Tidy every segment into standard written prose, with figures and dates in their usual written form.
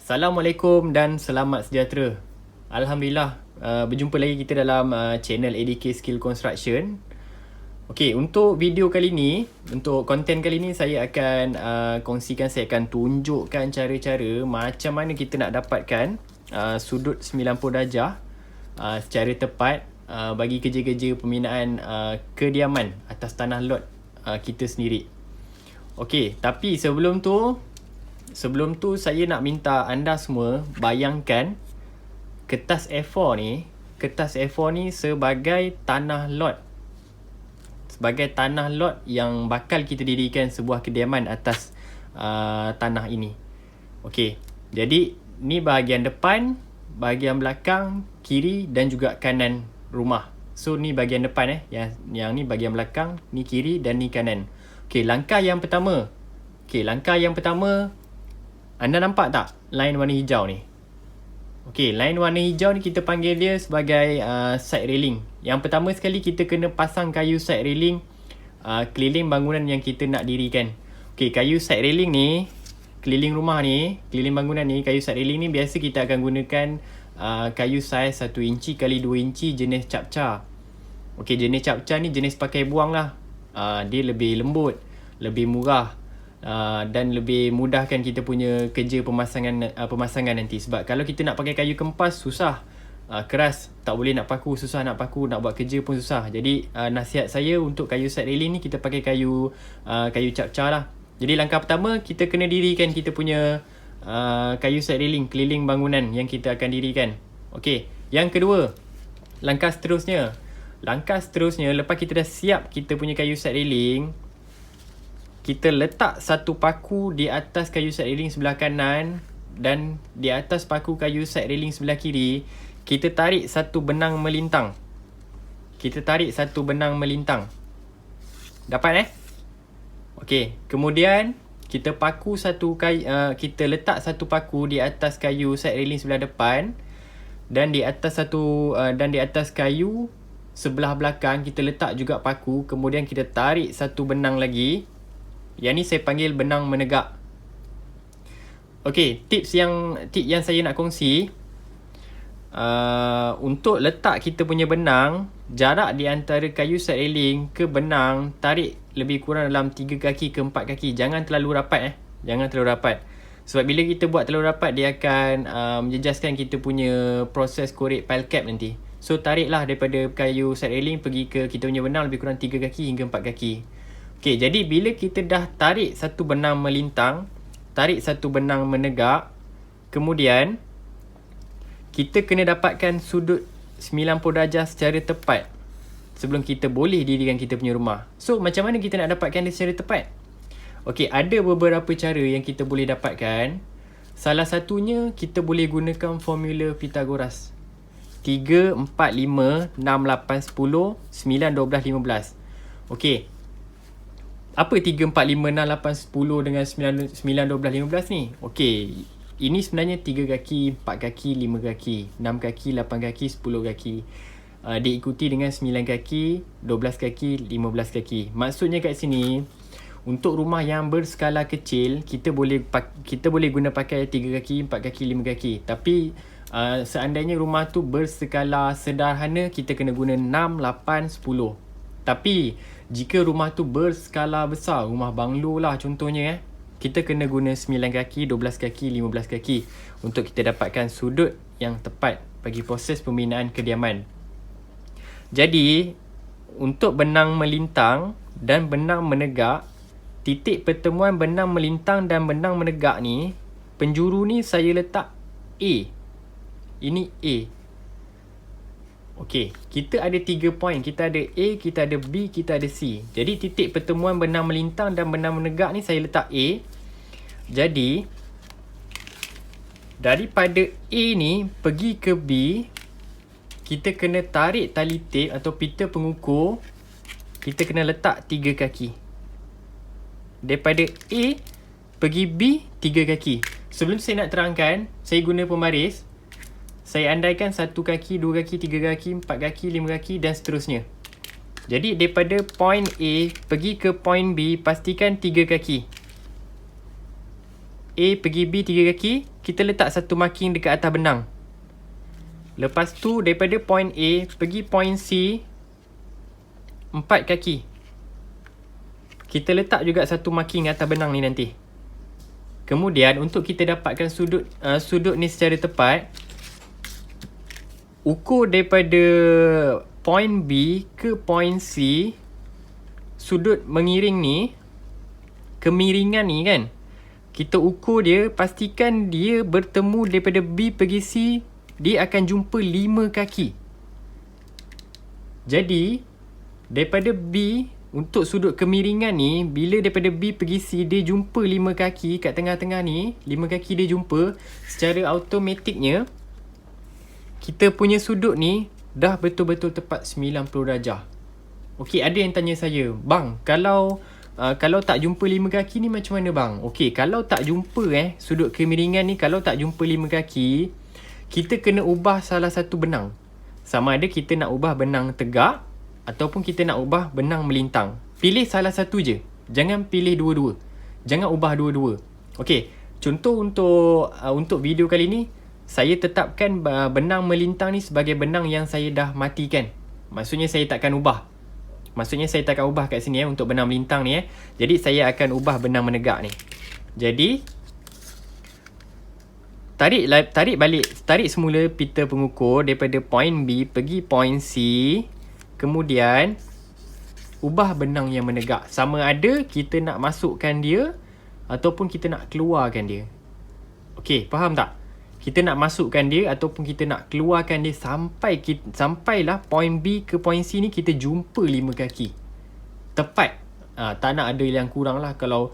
Assalamualaikum dan selamat sejahtera. Alhamdulillah, berjumpa lagi kita dalam channel ADK Skill Construction. Okey, untuk video kali ni, untuk konten kali ni saya akan kongsikan, saya akan tunjukkan cara-cara macam mana kita nak dapatkan sudut 90 darjah secara tepat bagi kerja-kerja pembinaan kediaman atas tanah lot kita sendiri. Okey, tapi sebelum tu saya nak minta anda semua bayangkan kertas A4 ni sebagai tanah lot. Sebagai tanah lot yang bakal kita dirikan sebuah kediaman atas tanah ini. Okey, jadi ni bahagian depan, bahagian belakang, kiri dan juga kanan rumah. So ni bahagian depan yang ni bahagian belakang, ni kiri dan ni kanan. Okey, langkah yang pertama, anda nampak tak line warna hijau ni? Okey, line warna hijau ni kita panggil dia sebagai side railing. Yang pertama sekali kita kena pasang kayu side railing keliling bangunan yang kita nak dirikan. Okey, kayu side railing ni, keliling rumah ni, keliling bangunan ni, kayu side railing ni biasa kita akan gunakan kayu saiz 1 inci kali 2 inci jenis capca. Okey, jenis capca ni jenis pakai buang lah. Dia lebih lembut, lebih murah. Dan lebih mudahkan kita punya kerja pemasangan nanti. Sebab kalau kita nak pakai kayu kempas susah, keras, tak boleh nak paku, susah nak paku, nak buat kerja pun susah. Jadi nasihat saya untuk kayu side railing ni kita pakai kayu capca lah. Jadi langkah pertama kita kena dirikan kita punya kayu side railing keliling bangunan yang kita akan dirikan. Okey, yang kedua, langkah seterusnya lepas kita dah siap kita punya kayu side railing, kita letak satu paku di atas kayu side railing sebelah kanan dan di atas paku kayu side railing sebelah kiri. Kita tarik satu benang melintang. Dapat Okey, kemudian kita letak satu paku di atas kayu side railing sebelah depan dan di atas kayu sebelah belakang kita letak juga paku. Kemudian kita tarik satu benang lagi. Yang ni saya panggil benang menegak. Okey, tips yang saya nak kongsi, untuk letak kita punya benang, jarak di antara kayu side railing ke benang tarik lebih kurang dalam 3 kaki ke 4 kaki. Jangan terlalu rapat Sebab bila kita buat terlalu rapat, dia akan menjejaskan kita punya proses korek pile cap nanti. So tariklah daripada kayu side railing pergi ke kita punya benang lebih kurang 3 kaki hingga 4 kaki. Okey, jadi bila kita dah tarik satu benang melintang, tarik satu benang menegak, kemudian kita kena dapatkan sudut 90 darjah secara tepat sebelum kita boleh dirikan kita punya rumah. So, macam mana kita nak dapatkan dia secara tepat? Okey, ada beberapa cara yang kita boleh dapatkan. Salah satunya, kita boleh gunakan formula Pythagoras. 3, 4, 5, 6, 8, 10, 9, 12, 15. Okey. Apa 3, 4, 5, 6, 8, 10 dengan 9, 12, 15 ni? Okey, ini sebenarnya 3 kaki, 4 kaki, 5 kaki, 6 kaki, 8 kaki, 10 kaki. Diikuti dengan 9 kaki, 12 kaki, 15 kaki. Maksudnya kat sini, untuk rumah yang berskala kecil, kita boleh guna pakai 3 kaki, 4 kaki, 5 kaki. Tapi seandainya rumah tu berskala sederhana, kita kena guna 6, 8, 10. Tapi jika rumah tu berskala besar, rumah banglo lah contohnya, kita kena guna 9 kaki, 12 kaki, 15 kaki untuk kita dapatkan sudut yang tepat bagi proses pembinaan kediaman. Jadi, untuk benang melintang dan benang menegak, titik pertemuan benang melintang dan benang menegak ni, penjuru ni saya letak A. Ini A. Okey, kita ada 3 point. Kita ada A, kita ada B, kita ada C. Jadi titik pertemuan benang melintang dan benang menegak ni saya letak A. Jadi daripada A ni pergi ke B, kita kena tarik tali tape atau pita pengukur. Kita kena letak 3 kaki. Daripada A pergi B, 3 kaki. Sebelum saya nak terangkan, saya guna pembaris. Saya andaikan 1 kaki, 2 kaki, 3 kaki, 4 kaki, 5 kaki dan seterusnya. Jadi daripada point A pergi ke point B, pastikan 3 kaki. A pergi B 3 kaki, kita letak satu marking dekat atas benang. Lepas tu daripada point A pergi point C 4 kaki. Kita letak juga satu marking atas benang ni nanti. Kemudian untuk kita dapatkan sudut ni secara tepat, ukur daripada point B ke point C, sudut mengiring ni, kemiringan ni kan, kita ukur dia, pastikan dia bertemu daripada B pergi C, dia akan jumpa 5 kaki. Jadi daripada B, untuk sudut kemiringan ni, bila daripada B pergi C, dia jumpa 5 kaki kat tengah-tengah ni, 5 kaki dia jumpa, secara automatiknya kita punya sudut ni dah betul-betul tepat 90 darjah. Okey, ada yang tanya saya, bang, kalau tak jumpa 5 kaki ni macam mana bang? Okey, kalau tak jumpa sudut kemiringan ni, kalau tak jumpa 5 kaki, kita kena ubah salah satu benang. Sama ada kita nak ubah benang tegak ataupun kita nak ubah benang melintang. Pilih salah satu je. Jangan pilih dua-dua. Jangan ubah dua-dua. Okey, contoh untuk video kali ni, saya tetapkan benang melintang ni sebagai benang yang saya dah matikan. Maksudnya saya takkan ubah. Kat sini untuk benang melintang ni Jadi saya akan ubah benang menegak ni. Jadi tarik semula pita pengukur daripada point B pergi point C. Kemudian ubah benang yang menegak. Sama ada kita nak masukkan dia ataupun kita nak keluarkan dia. Okey, faham tak? Kita nak masukkan dia ataupun kita nak keluarkan dia sampailah point B ke point C ni kita jumpa 5 kaki. Tepat. Tak nak ada yang kurang lah. Kalau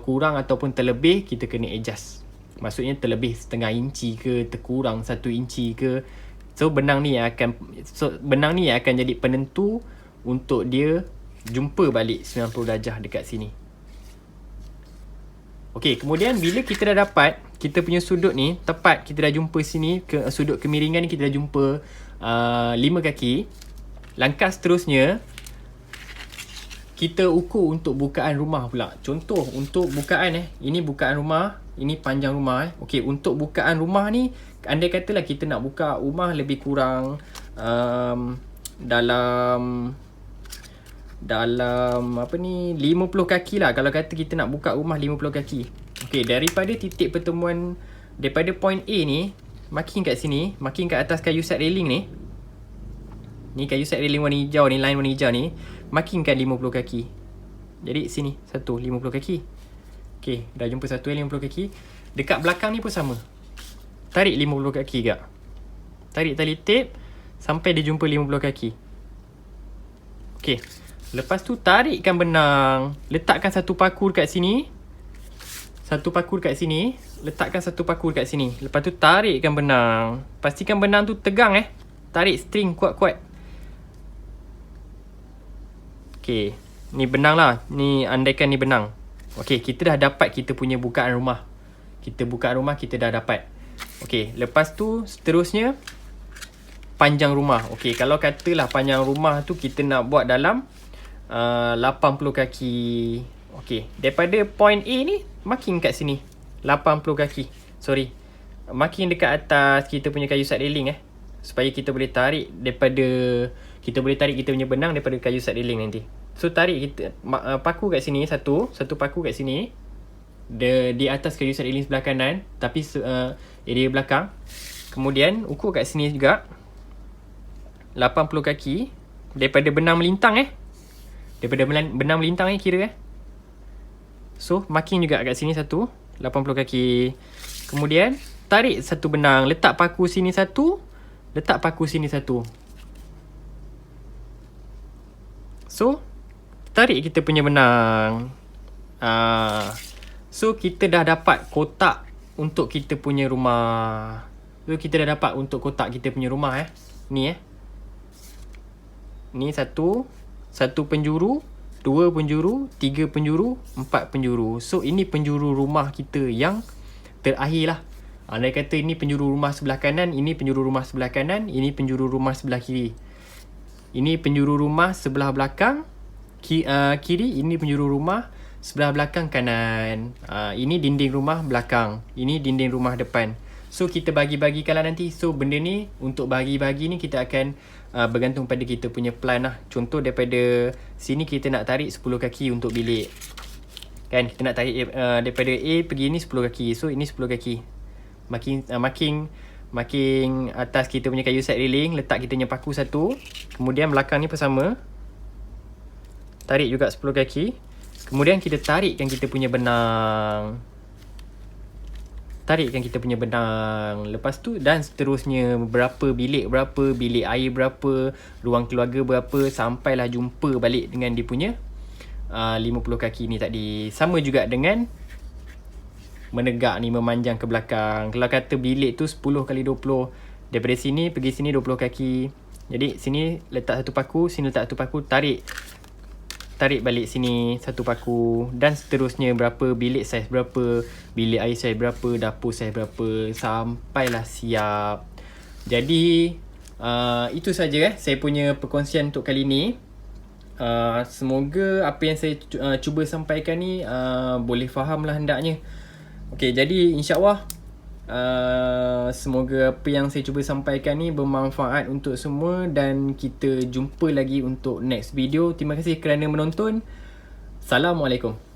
kurang ataupun terlebih, kita kena adjust. Maksudnya terlebih setengah inci ke, terkurang 1 inci ke. So benang ni akan jadi penentu untuk dia jumpa balik 90 darjah dekat sini. Okey, kemudian bila kita dah dapat kita punya sudut ni tepat, kita dah jumpa sini, sudut kemiringan ni kita dah jumpa 5 kaki. Langkah seterusnya, kita ukur untuk bukaan rumah pula. Contoh untuk bukaan ini bukaan rumah, ini panjang rumah Okey, untuk bukaan rumah ni, andai katalah kita nak buka rumah lebih kurang dalam 50 kaki lah. Kalau kata kita nak buka rumah 50 kaki. Okey, daripada titik pertemuan, daripada point A ni, marking kat sini, marking kat atas kayu set railing ni. Ni kayu set railing warna hijau ni, line warna hijau ni, markingkan 50 kaki. Jadi sini, 50 kaki. Okey, dah jumpa 50 kaki. Dekat belakang ni pun sama. Tarik 50 kaki gak. Tarik tali tape sampai dia jumpa 50 kaki. Okey. Lepas tu tarikkan benang, letakkan satu paku kat sini. Letakkan satu paku kat sini. Lepas tu tarikkan benang. Pastikan benang tu tegang Tarik string kuat-kuat. Okey, ni benang lah. Ni andaikan ni benang. Okey, kita dah dapat kita punya bukaan rumah. Kita dah dapat. Okey, lepas tu seterusnya panjang rumah. Okey, kalau katalah panjang rumah tu kita nak buat dalam 80 kaki. Okey, daripada point A ni marking kat sini 80 kaki. Marking dekat atas kita punya kayu set railing supaya kita boleh tarik kita punya benang daripada kayu set railing nanti. So tarik kita paku kat sini, satu paku kat sini di atas kayu set railing sebelah kanan, tapi area belakang. Kemudian ukur kat sini juga 80 kaki daripada benang melintang daripada benang melintang kira So marking juga kat sini 80 kaki. Kemudian tarik satu benang, letak paku sini satu, letak paku sini satu. So tarik kita punya benang. So kita dah dapat kotak untuk kita punya rumah. Ni Ni satu penjuru, 2 penjuru, 3 penjuru, 4 penjuru. So ini penjuru rumah kita yang terakhir lah. Andai kata ini penjuru rumah sebelah kanan, ini penjuru rumah sebelah kanan, ini penjuru rumah sebelah kiri. Ini penjuru rumah sebelah belakang kiri, ini penjuru rumah sebelah belakang kanan. Ini dinding rumah belakang, ini dinding rumah depan. So kita bagi-bagikanlah nanti. So benda ni, untuk bagi-bagi ni kita akan bergantung pada kita punya plan lah. Contoh daripada sini kita nak tarik 10 kaki untuk bilik, kan, kita nak tarik daripada A pergi ni 10 kaki. So ini 10 kaki. Makin atas kita punya kayu side railing, letak kita punya paku satu. Kemudian belakang ni pun sama, tarik juga 10 kaki. Kemudian kita tarikkan kita punya benang. Lepas tu dan seterusnya, berapa bilik air berapa, ruang keluarga berapa, sampailah jumpa balik dengan dia punya 50 kaki ni tadi. Sama juga dengan menegak ni, memanjang ke belakang. Kalau kata bilik tu 10 kali 20, daripada sini pergi sini 20 kaki. Jadi sini letak satu paku, sini letak satu paku, tarik balik sini satu paku, dan seterusnya. Berapa bilik saiz berapa, bilik air saiz berapa, dapur saiz berapa, sampailah siap. Jadi itu saja saya punya perkongsian untuk kali ni. Semoga apa yang saya cuba sampaikan ni boleh faham lah hendaknya. Okay, jadi insyaAllah semoga apa yang saya cuba sampaikan ni bermanfaat untuk semua, dan kita jumpa lagi untuk next video. Terima kasih kerana menonton. Assalamualaikum.